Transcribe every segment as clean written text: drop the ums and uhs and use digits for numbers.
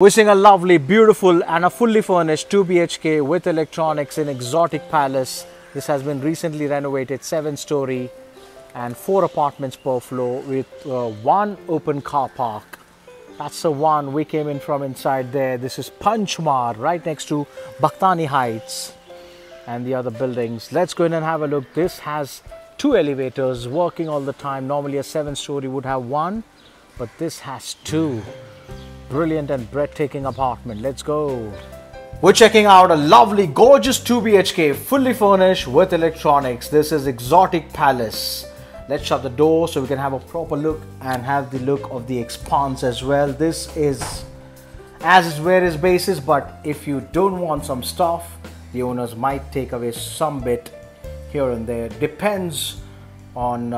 Wishing a lovely, beautiful and a fully furnished 2 BHK with electronics in exotic palace. This has been recently renovated, 7-story and 4 apartments per floor with 1 open car park. That's the one we came in from inside there. This is Panchmarg, right next to Bhaktani Heights and the other buildings. Let's go in and have a look. This has 2 elevators working all the time. Normally a 7-story would have 1, but this has 2. Brilliant and breathtaking apartment. Let's go. We're checking out a lovely, gorgeous 2 BHK, fully furnished with electronics. This is Exotic Palace. Let's shut the door so we can have a proper look and have the look of the expanse as well. This is as is where is basis, but if you don't want some stuff, the owners might take away some bit here and there. Depends on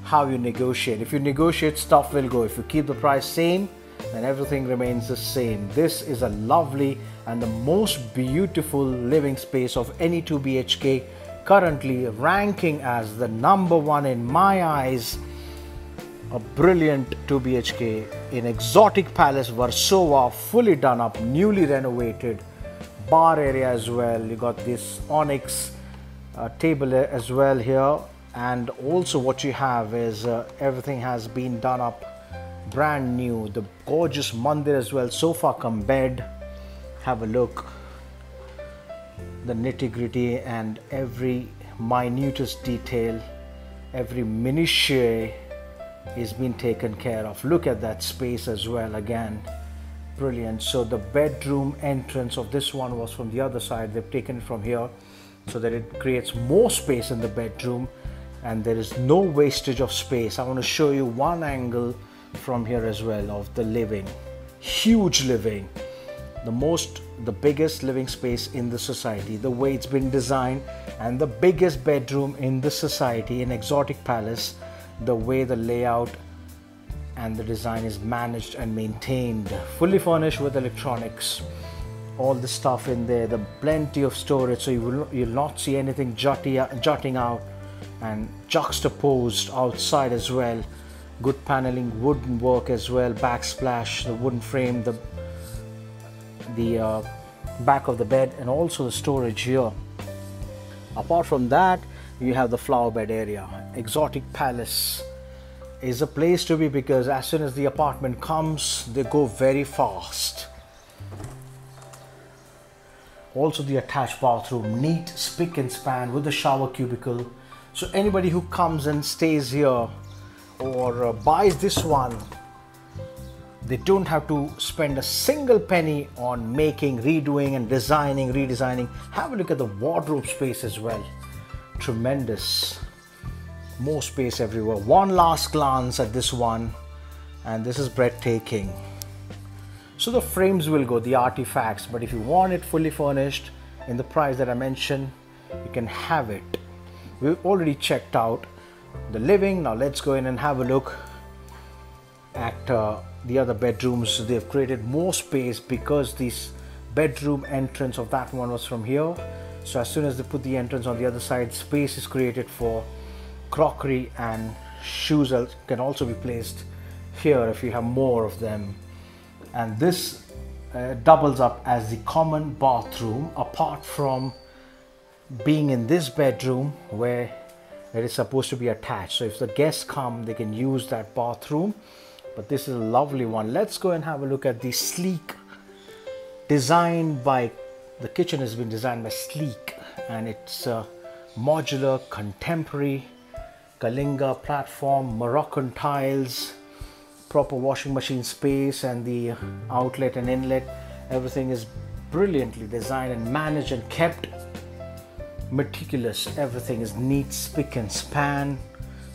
how you negotiate. If you negotiate, stuff will go. If you keep the price same, then everything remains the same. This is a lovely and the most beautiful living space of any 2 BHK, currently ranking as the #1 in my eyes. A brilliant 2 BHK in Exotic Palace, Versova, fully done up, newly renovated, bar area as well. You got this onyx table as well here, and also what you have is everything has been done up brand new. The gorgeous mandir as well, sofa cum bed. Have a look, the nitty-gritty and every minutest detail, every minutiae is being taken care of. Look at that space as well, again brilliant. So the bedroom entrance of this one was from the other side. They've taken it from here so that it creates more space in the bedroom and there is no wastage of space. I want to show you one angle from here as well of the living. Huge living, the biggest living space in the society, the way it's been designed, and the biggest bedroom in the society in Exotic Palace, the way the layout and the design is managed and maintained. Fully furnished with electronics, all the stuff in there, the plenty of storage, so you'll not see anything jutting out and juxtaposed outside as well. Good paneling, wooden work as well, backsplash, the wooden frame, the back of the bed, and also the storage here. Apart from that, you have the flower bed area. Exotic Palace is a place to be because as soon as the apartment comes, they go very fast. Also the attached bathroom, neat spick and span with the shower cubicle. So anybody who comes and stays here or buys this one, they don't have to spend a single penny on making, redoing and redesigning. Have a look at the wardrobe space as well. Tremendous. More space everywhere. One last glance at this one and this is breathtaking. So the frames will go, the artifacts, but if you want it fully furnished in the price that I mentioned, you can have it. We've already checked out the living. Now let's go in and have a look at the other bedrooms. They've created more space because this bedroom entrance of that one was from here. So as soon as they put the entrance on the other side, space is created for crockery, and shoes can also be placed here if you have more of them. And this doubles up as the common bathroom, apart from being in this bedroom where it is supposed to be attached. So if the guests come, they can use that bathroom. But this is a lovely one. Let's go and have a look at the sleek, the kitchen has been designed by Sleek, and it's modular, contemporary, Kalinga platform, Moroccan tiles, proper washing machine space, and the outlet and inlet. Everything is brilliantly designed and managed and kept meticulous. Everything is neat, spick and span,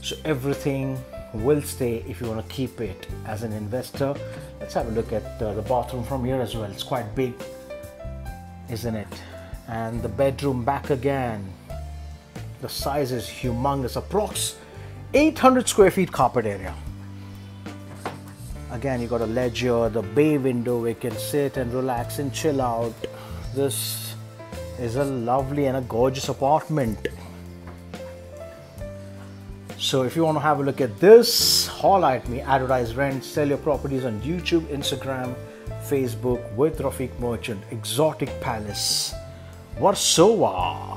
so everything will stay if you want to keep it as an investor. Let's have a look at the bathroom from here as well. It's quite big, isn't it? And the bedroom back again, the size is humongous, approx 800 square feet carpet area. Again, you got a ledge here, the bay window where you can sit and relax and chill out. This is a lovely and a gorgeous apartment. So if you want to have a look at this, holler at me, advertise, rent, sell your properties on YouTube, Instagram Facebook with Rafiq Merchant, Exotic Palace, Versova.